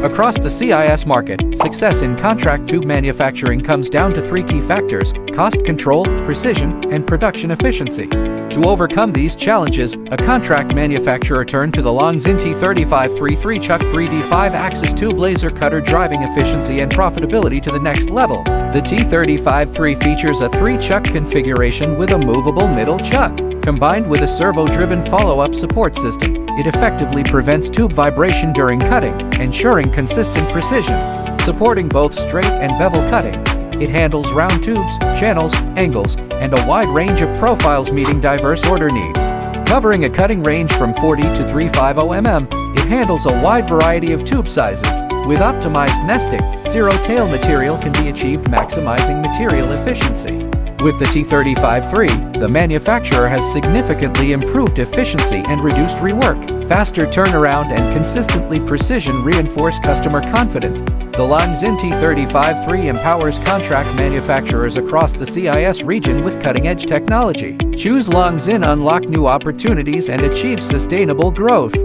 Across the CIS market, success in contract tube manufacturing comes down to three key factors: cost control, precision, and production efficiency. To overcome these challenges, a contract manufacturer turned to the Longxin T35-3 Chuck 3D 5-axis tube laser cutter, driving efficiency and profitability to the next level. The T35-3 features a 3-chuck configuration with a movable middle chuck. Combined with a servo-driven follow-up support system, it effectively prevents tube vibration during cutting, ensuring consistent precision. Supporting both straight and bevel cutting, it handles round tubes, channels, angles, and a wide range of profiles meeting diverse order needs. Covering a cutting range from 40 to 350 mm, it handles a wide variety of tube sizes. With optimized nesting, zero-tail material can be achieved, maximizing material efficiency. With the T35-3, the manufacturer has significantly improved efficiency and reduced rework. Faster turnaround and consistently precision reinforce customer confidence. The Longxin T35-3 empowers contract manufacturers across the CIS region with cutting-edge technology. Choose Longxin, unlock new opportunities, and achieve sustainable growth.